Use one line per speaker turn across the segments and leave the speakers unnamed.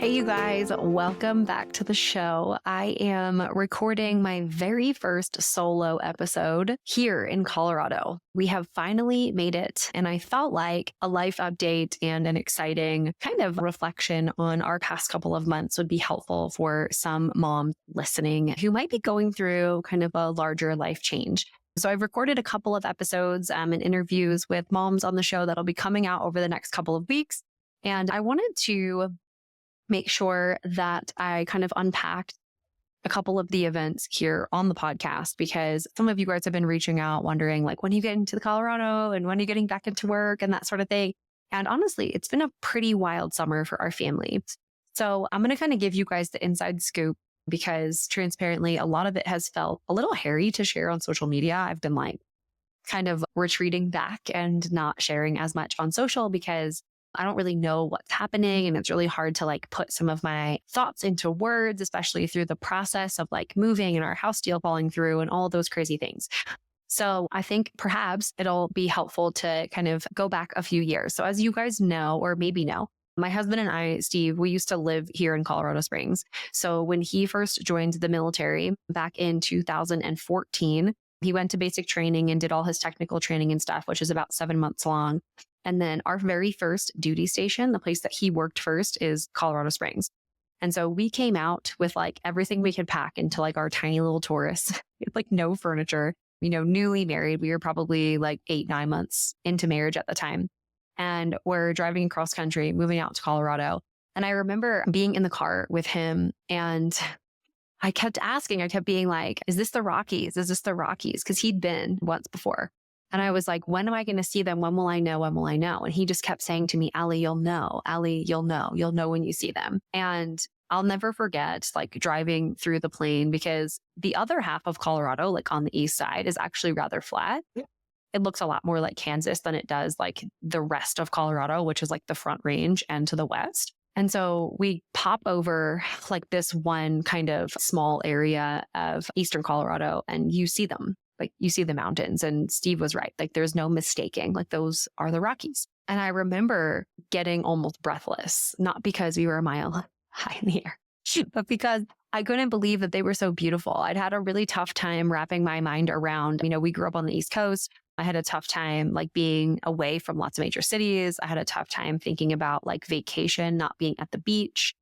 Hey, you guys, welcome back to the show. I am recording my very first solo episode here in Colorado. We have finally made it, and I felt like a life update and an exciting kind of reflection on our past couple of months would be helpful for some moms listening who might be going through kind of a larger life change. So I've recorded a couple of episodes and interviews with moms on the show that'll be coming out over the next couple of weeks. And I wanted to make sure that I kind of unpacked a couple of the events here on the podcast, because some of you guys have been reaching out wondering, like, when are you getting to the Colorado and when are you getting back into work and that sort of thing. And honestly, it's been a pretty wild summer for our family. So I'm going to kind of give you guys the inside scoop because transparently, a lot of it has felt a little hairy to share on social media. I've been like kind of retreating back and not sharing as much on social because I don't really know what's happening. And it's really hard to like put some of my thoughts into words, especially through the process of like moving and our house deal falling through and all those crazy things. So I think perhaps it'll be helpful to kind of go back a few years. So as you guys know, or maybe know, my husband and I, Steve, we used to live here in Colorado Springs. So when he first joined the military back in 2014, he went to basic training and did all his technical training and stuff, which is about 7 months long. And then our very first duty station, the place that he worked first, is Colorado Springs. And so we came out with like everything we could pack into like our tiny little Taurus. We had like no furniture, newly married. We were probably like 8-9 months into marriage at the time. And we're driving across country, moving out to Colorado. And I remember being in the car with him and I kept being like, is this the Rockies? Is this the Rockies? Because he'd been once before. And I was like, when am I going to see them? When will I know? When will I know? And he just kept saying to me, Allie, you'll know. Allie, you'll know. You'll know when you see them. And I'll never forget like driving through the plain because the other half of Colorado, like on the east side, is actually rather flat. Yeah. It looks a lot more like Kansas than it does like the rest of Colorado, which is like the Front Range and to the west. And so we pop over like this one kind of small area of eastern Colorado and you see them. Like you see the mountains, and Steve was right. Like there's no mistaking, like those are the Rockies. And I remember getting almost breathless, not because we were a mile high in the air, but because I couldn't believe that they were so beautiful. I'd had a really tough time wrapping my mind around, we grew up on the East Coast. I had a tough time like being away from lots of major cities. I had a tough time thinking about like vacation, not being at the beach.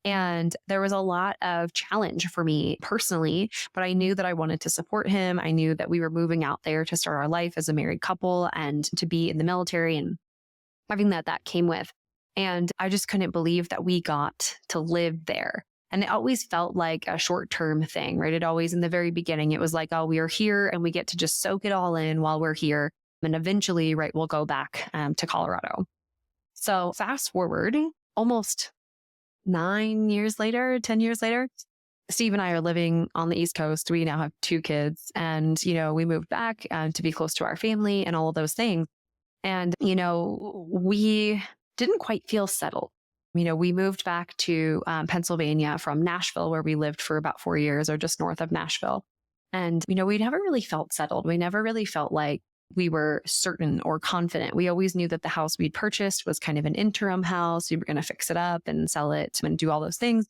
And there was a lot of challenge for me personally, but I knew that I wanted to support him. I knew that we were moving out there to start our life as a married couple and to be in the military and everything that came with. And I just couldn't believe that we got to live there. And it always felt like a short-term thing, right? It always, in the very beginning, it was like, oh, we are here and we get to just soak it all in while we're here. And eventually, right, we'll go back to Colorado. So fast forward almost 10 years later, Steve and I are living on the East Coast. We now have 2 kids and, we moved back to be close to our family and all of those things. And, we didn't quite feel settled. We moved back to Pennsylvania from Nashville, where we lived for about 4 years or just north of Nashville. And, we never really felt settled. We never really felt like we were certain or confident. We always knew that the house we'd purchased was kind of an interim house. We were going to fix it up and sell it and do all those things.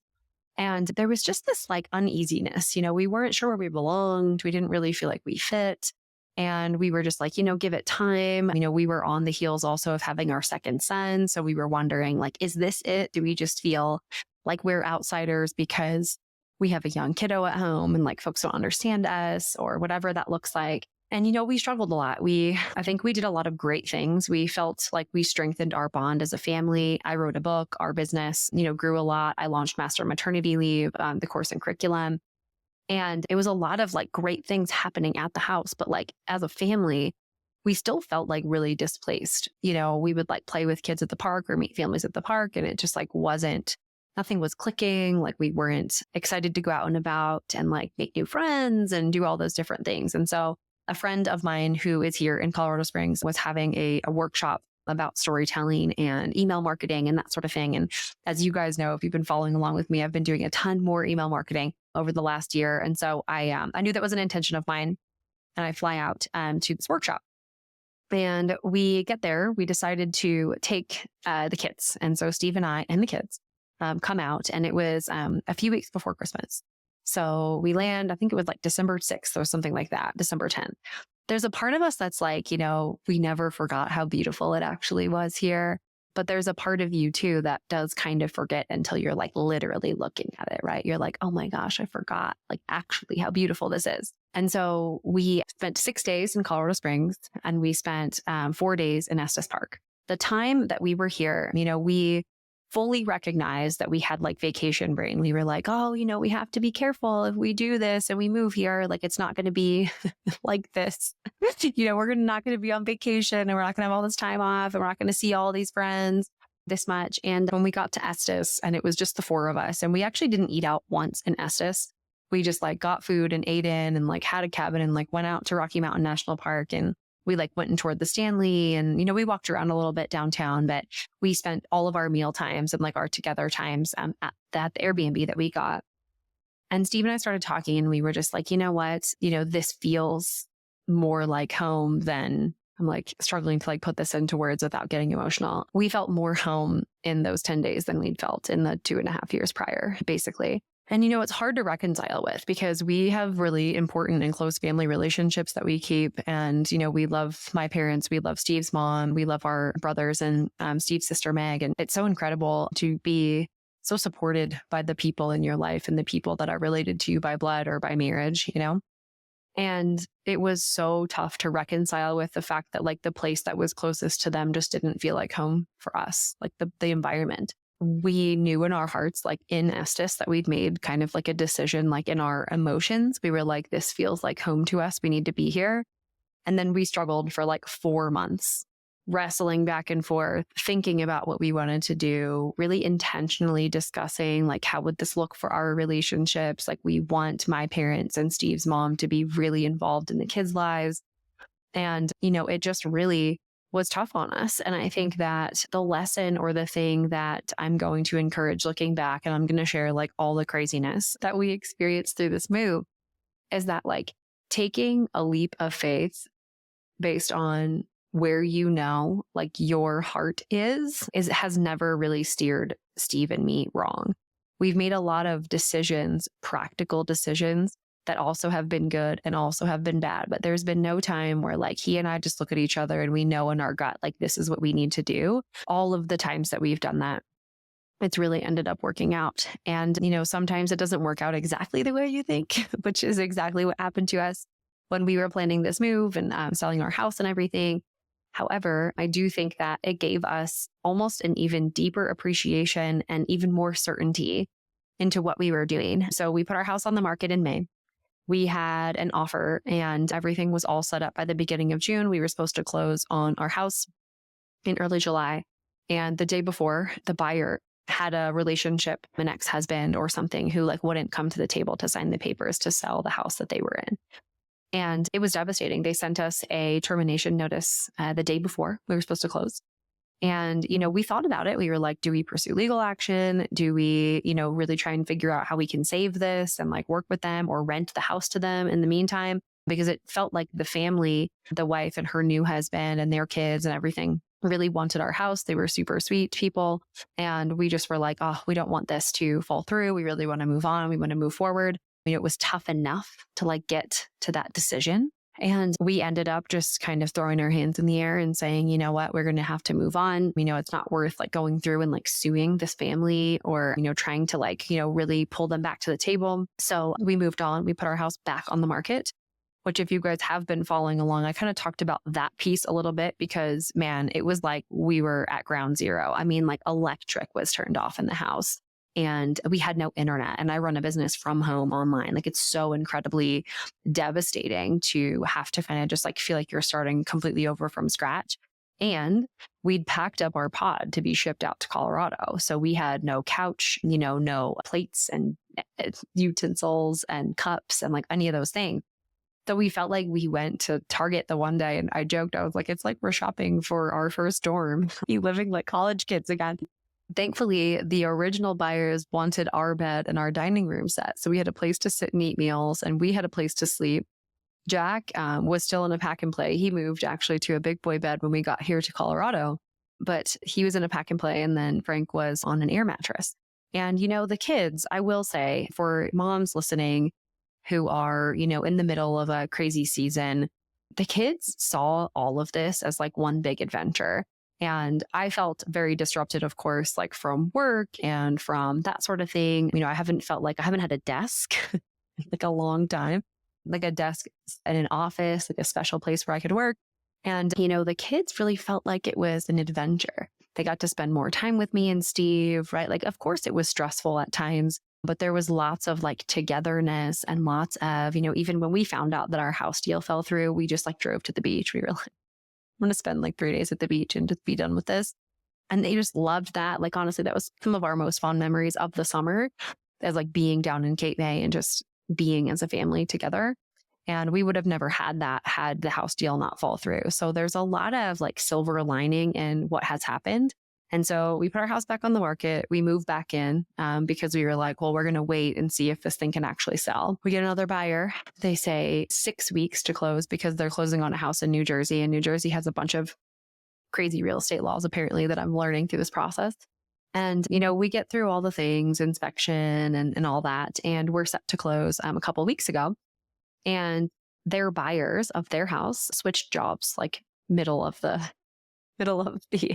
And there was just this like uneasiness. We weren't sure where we belonged. We didn't really feel like we fit. And we were just like, give it time. We were on the heels also of having our second son. So we were wondering, like, is this it? Do we just feel like we're outsiders because we have a young kiddo at home and like folks don't understand us or whatever that looks like? And, we struggled a lot. I think we did a lot of great things. We felt like we strengthened our bond as a family. I wrote a book. Our business, grew a lot. I launched Master Maternity Leave, the course and curriculum. And it was a lot of like great things happening at the house. But like as a family, we still felt like really displaced. We would like play with kids at the park or meet families at the park. And it just like nothing was clicking. Like we weren't excited to go out and about and like make new friends and do all those different things. And so a friend of mine who is here in Colorado Springs was having a workshop about storytelling and email marketing and that sort of thing. And as you guys know, if you've been following along with me, I've been doing a ton more email marketing over the last year. And so I knew that was an intention of mine. And I fly out to this workshop. And we get there, we decided to take the kids. And so Steve and I and the kids, come out, and it was a few weeks before Christmas. So we land, I think it was like December 6th or something like that, December 10th. There's a part of us that's like, we never forgot how beautiful it actually was here. But there's a part of you too that does kind of forget until you're like literally looking at it, right? You're like, oh my gosh, I forgot like actually how beautiful this is. And so we spent 6 days in Colorado Springs, and we spent 4 days in Estes Park. The time that we were here, we fully recognized that we had like vacation brain. We were like, oh, we have to be careful if we do this and we move here. Like, it's not going to be like this. We're not going to be on vacation, and we're not going to have all this time off, and we're not going to see all these friends this much. And when we got to Estes, and it was just the 4 of us, and we actually didn't eat out once in Estes. We just like got food and ate in and like had a cabin and like went out to Rocky Mountain National Park, and we like went and toured the Stanley, and, we walked around a little bit downtown, but we spent all of our meal times and like our together times at the Airbnb that we got. And Steve and I started talking, and we were just like, you know what, this feels more like home than, I'm like struggling to like put this into words without getting emotional. We felt more home in those 10 days than we'd felt in the 2.5 years prior, basically. And, it's hard to reconcile with, because we have really important and close family relationships that we keep. And, we love my parents. We love Steve's mom. We love our brothers and Steve's sister, Meg. And it's so incredible to be so supported by the people in your life and the people that are related to you by blood or by marriage, And it was so tough to reconcile with the fact that like the place that was closest to them just didn't feel like home for us, like the environment. We knew in our hearts, like in Estes, that we'd made kind of like a decision, like in our emotions. We were like, this feels like home to us. We need to be here. And then we struggled for like 4 months, wrestling back and forth, thinking about what we wanted to do, really intentionally discussing like, how would this look for our relationships? Like, we want my parents and Steve's mom to be really involved in the kids' lives. And, it just really was tough on us. And I think that the lesson, or the thing that I'm going to encourage looking back, and I'm going to share like all the craziness that we experienced through this move, is that like taking a leap of faith based on where like your heart has never really steered Steve and me wrong. We've made a lot of decisions, practical decisions, that also have been good and also have been bad. But there's been no time where like he and I just look at each other and we know in our gut, like, this is what we need to do. All of the times that we've done that, it's really ended up working out. And, sometimes it doesn't work out exactly the way you think, which is exactly what happened to us when we were planning this move and selling our house and everything. However, I do think that it gave us almost an even deeper appreciation and even more certainty into what we were doing. So we put our house on the market in May. We had an offer and everything was all set up by the beginning of June. We were supposed to close on our house in early July. And the day before, the buyer had a relationship, an ex-husband or something, who like wouldn't come to the table to sign the papers to sell the house that they were in. And it was devastating. They sent us a termination notice the day before we were supposed to close. And, we thought about it. We were like, do we pursue legal action? Do we, really try and figure out how we can save this and like work with them, or rent the house to them in the meantime? Because it felt like the family, the wife and her new husband and their kids and everything, really wanted our house. They were super sweet people. And we just were like, oh, we don't want this to fall through. We really want to move on. We want to move forward. It was tough enough to like get to that decision. And we ended up just kind of throwing our hands in the air and saying, you know what, we're going to have to move on. It's not worth like going through and like suing this family or, trying to like, really pull them back to the table. So we moved on. We put our house back on the market, which if you guys have been following along, I kind of talked about that piece a little bit because, man, it was like we were at ground zero. I mean, like electric was turned off in the house. And we had no internet, and I run a business from home online. Like, it's so incredibly devastating to have to kind of just like feel like you're starting completely over from scratch. And we'd packed up our pod to be shipped out to Colorado. So we had no couch, no plates and utensils and cups and like any of those things. So we felt like we went to Target the one day, and I joked, I was like, it's like we're shopping for our first dorm, living like college kids again. Thankfully, the original buyers wanted our bed and our dining room set. So we had a place to sit and eat meals, and we had a place to sleep. Jack was still in a pack and play. He moved actually to a big boy bed when we got here to Colorado, but he was in a pack and play. And then Frank was on an air mattress. And, the kids, I will say for moms listening who are, in the middle of a crazy season, the kids saw all of this as like one big adventure. And I felt very disrupted, of course, like from work and from that sort of thing. I haven't felt like I haven't had a desk in like a long time, like a desk in an office, like a special place where I could work. And, the kids really felt like it was an adventure. They got to spend more time with me and Steve, right? Like, of course, it was stressful at times, but there was lots of like togetherness and lots of, even when we found out that our house deal fell through, we just like drove to the beach. We were like, I'm going to spend like 3 days at the beach and just be done with this. And they just loved that. Like, honestly, that was some of our most fond memories of the summer, as like being down in Cape May and just being as a family together. And we would have never had that had the house deal not fall through. So there's a lot of like silver lining in what has happened. And so we put our house back on the market. We moved back in because we were like, well, we're going to wait and see if this thing can actually sell. We get another buyer. They say 6 weeks to close because they're closing on a house in New Jersey. And New Jersey has a bunch of crazy real estate laws, apparently, that I'm learning through this process. And, we get through all the things, inspection and all that. And we're set to close a couple of weeks ago. And their buyers of their house switched jobs like middle of the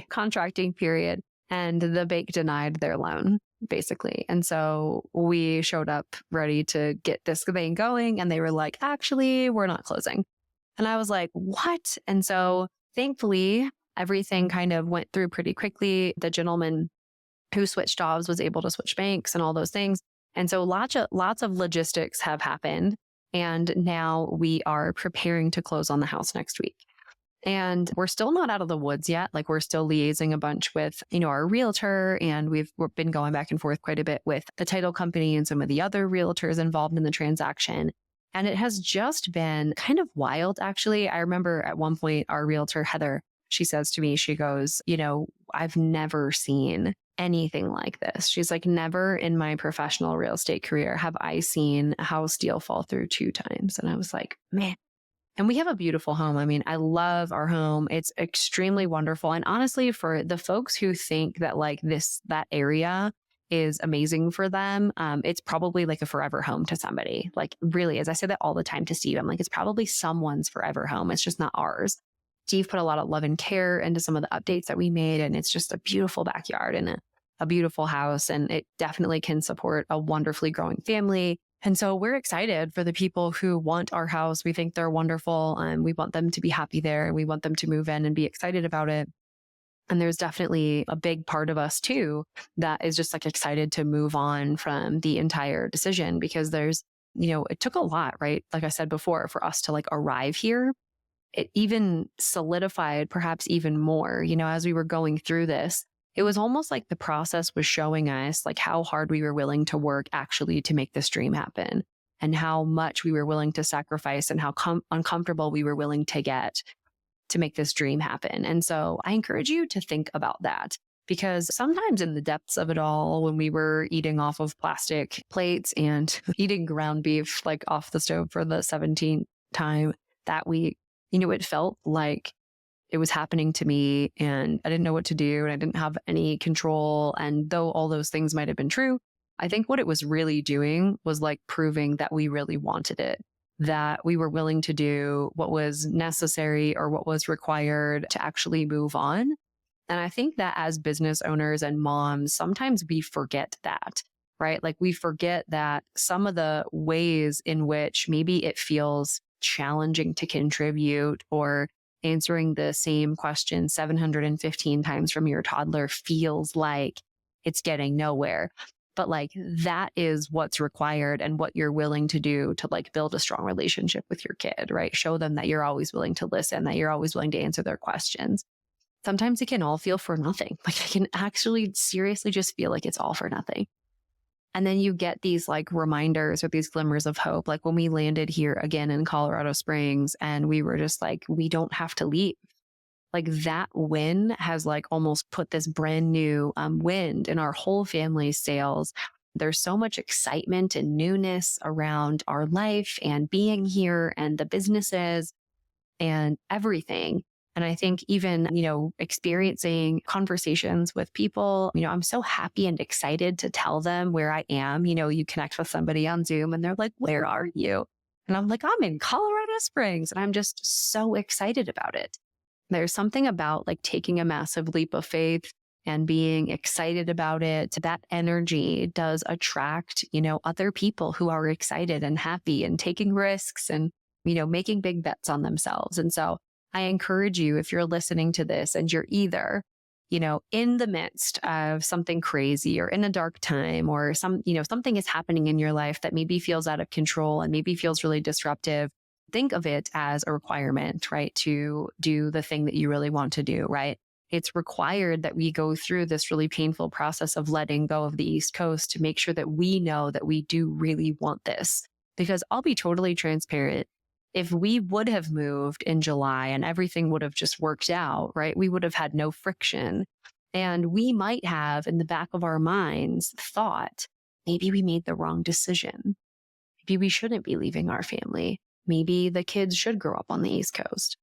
contracting period, and the bank denied their loan basically. And so we showed up ready to get this thing going, and they were like, actually, we're not closing. And I was like, what? And so thankfully, everything kind of went through pretty quickly. The gentleman who switched jobs was able to switch banks and all those things. And so lots of logistics have happened. And now we are preparing to close on the house next week. And we're still not out of the woods yet. Like, we're still liaising a bunch with, our realtor, and we've been going back and forth quite a bit with the title company and some of the other realtors involved in the transaction. And it has just been kind of wild, actually. I remember at one point, our realtor, Heather, she says to me, she goes, I've never seen anything like this. She's like, never in my professional real estate career have I seen a house deal fall through 2 times. And I was like, man. And we have a beautiful home. I mean, I love our home. It's extremely wonderful. And honestly, for the folks who think that like that area is amazing for them, it's probably like a forever home to somebody. Like, really, as I say that all the time to Steve, I'm like, it's probably someone's forever home. It's just not ours. Steve put a lot of love and care into some of the updates that we made. And it's just a beautiful backyard and a beautiful house. And it definitely can support a wonderfully growing family. And so we're excited for the people who want our house. We think they're wonderful, and we want them to be happy there, and we want them to move in and be excited about it. And there's definitely a big part of us too that is just like excited to move on from the entire decision, because there's, it took a lot, right? Like I said before, for us to like arrive here. It even solidified perhaps even more, as we were going through this. It was almost like the process was showing us like how hard we were willing to work actually to make this dream happen, and how much we were willing to sacrifice, and how uncomfortable we were willing to get to make this dream happen. And so I encourage you to think about that, because sometimes in the depths of it all, when we were eating off of plastic plates and eating ground beef like off the stove for the 17th time that week, it felt like it was happening to me, and I didn't know what to do, and I didn't have any control. And though all those things might have been true, I think what it was really doing was like proving that we really wanted it, that we were willing to do what was necessary or what was required to actually move on. And I think that as business owners and moms, sometimes we forget that, right? Like, we forget that some of the ways in which maybe it feels challenging to contribute, or answering the same question 715 times from your toddler feels like it's getting nowhere. But like, that is what's required and what you're willing to do to like build a strong relationship with your kid, right? Show them that you're always willing to listen, that you're always willing to answer their questions. Sometimes it can all feel for nothing. Like, I can actually seriously just feel like it's all for nothing. And then you get these like reminders or these glimmers of hope. Like when we landed here again in Colorado Springs, and we were just like, we don't have to leave. Like, that win has like almost put this brand new wind in our whole family's sails. There's so much excitement and newness around our life and being here and the businesses and everything. And I think even, experiencing conversations with people, I'm so happy and excited to tell them where I am. You connect with somebody on Zoom and they're like, where are you? And I'm like, I'm in Colorado Springs. And I'm just so excited about it. There's something about like taking a massive leap of faith and being excited about it. That energy does attract, other people who are excited and happy and taking risks and, making big bets on themselves. And so I encourage you, if you're listening to this and you're either, in the midst of something crazy or in a dark time or something is happening in your life that maybe feels out of control and maybe feels really disruptive, think of it as a requirement, right? To do the thing that you really want to do, right? It's required that we go through this really painful process of letting go of the East Coast to make sure that we know that we do really want this. Because I'll be totally transparent. If we would have moved in July and everything would have just worked out, right? We would have had no friction. And we might have in the back of our minds thought, maybe we made the wrong decision. Maybe we shouldn't be leaving our family. Maybe the kids should grow up on the East Coast.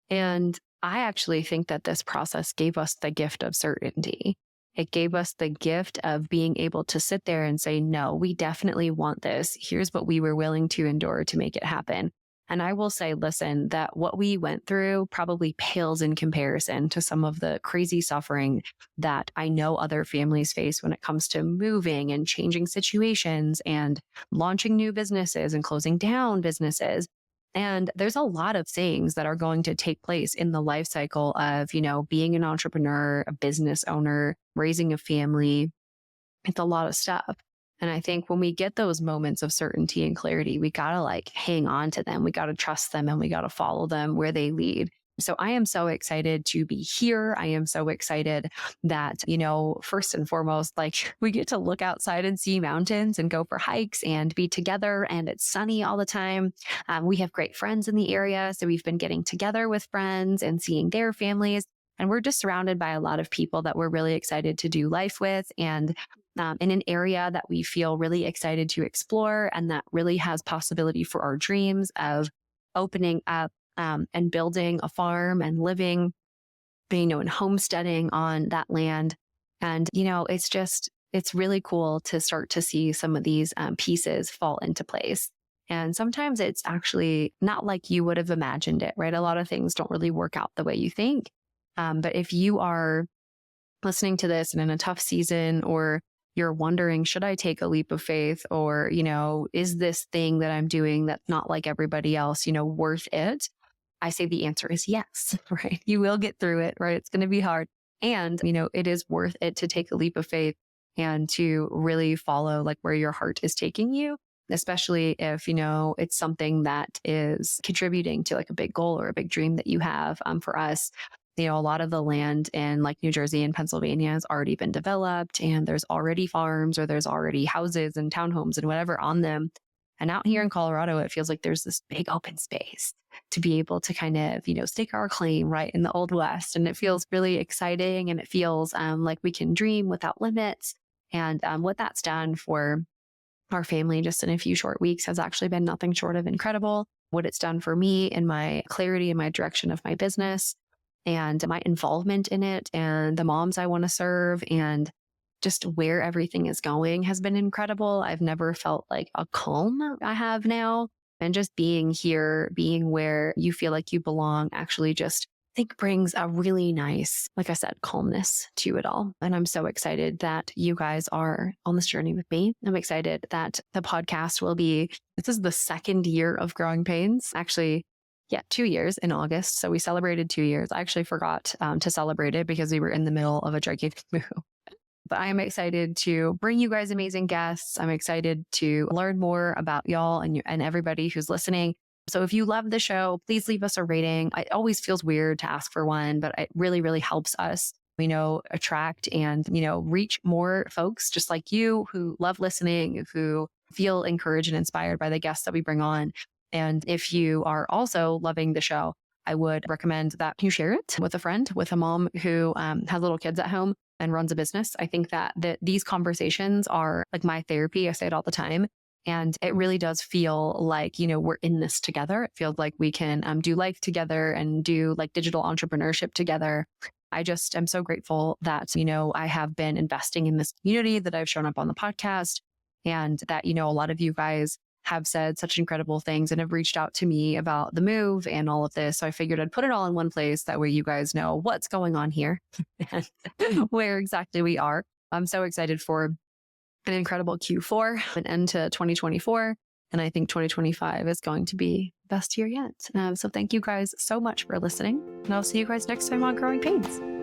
And I actually think that this process gave us the gift of certainty. It gave us the gift of being able to sit there and say, no, we definitely want this. Here's what we were willing to endure to make it happen. And I will say, listen, that what we went through probably pales in comparison to some of the crazy suffering that I know other families face when it comes to moving and changing situations and launching new businesses and closing down businesses. And there's a lot of things that are going to take place in the life cycle of, being an entrepreneur, a business owner, raising a family. It's a lot of stuff. And I think when we get those moments of certainty and clarity, we got to like hang on to them. We got to trust them and we got to follow them where they lead. So I am so excited to be here. I am so excited that, first and foremost, like we get to look outside and see mountains and go for hikes and be together, and it's sunny all the time. We have great friends in the area. So we've been getting together with friends and seeing their families. And we're just surrounded by a lot of people that we're really excited to do life with, and in an area that we feel really excited to explore and that really has possibility for our dreams of opening up and building a farm and living, and homesteading on that land. And, it's really cool to start to see some of these pieces fall into place. And sometimes it's actually not like you would have imagined it, right? A lot of things don't really work out the way you think. But if you are listening to this and in a tough season, or you're wondering, should I take a leap of faith? Or, is this thing that I'm doing that's not like everybody else, worth it? I say the answer is yes, right? You will get through it, right? It's going to be hard. And, it is worth it to take a leap of faith and to really follow like where your heart is taking you, especially if, it's something that is contributing to like a big goal or a big dream that you have. For us, a lot of the land in like New Jersey and Pennsylvania has already been developed, and there's already farms or there's already houses and townhomes and whatever on them. And out here in Colorado, it feels like there's this big open space to be able to kind of, stake our claim right in the Old West. And it feels really exciting, and it feels like we can dream without limits. And what that's done for our family just in a few short weeks has actually been nothing short of incredible. What it's done for me in my clarity and my direction of my business and my involvement in it and the moms I want to serve and just where everything is going has been incredible. I've never felt like a calm I have now. And just being here, being where you feel like you belong, actually just I think brings a really nice, like I said, calmness to it all. And I'm so excited that you guys are on this journey with me. I'm excited that the podcast this is the second year of Growing Pains. Actually, 2 years in August. So we celebrated 2 years. I actually forgot to celebrate it because we were in the middle of a gigantic move. But I am excited to bring you guys amazing guests. I'm excited to learn more about y'all and everybody who's listening. So if you love the show, please leave us a rating. It always feels weird to ask for one, but it really, really helps us, attract and, reach more folks just like you who love listening, who feel encouraged and inspired by the guests that we bring on. And if you are also loving the show, I would recommend that you share it with a friend, with a mom who has little kids at home and runs a business. I think that these conversations are like my therapy. I say it all the time. And it really does feel like, we're in this together. It feels like we can do life together and do like digital entrepreneurship together. I just am so grateful that, I have been investing in this community, that I've shown up on the podcast, and that, a lot of you guys have said such incredible things and have reached out to me about the move and all of this. So I figured I'd put it all in one place. That way you guys know what's going on here and where exactly we are. I'm so excited for an incredible Q4, an end to 2024. And I think 2025 is going to be the best year yet. So thank you guys so much for listening. And I'll see you guys next time on Growing Pains.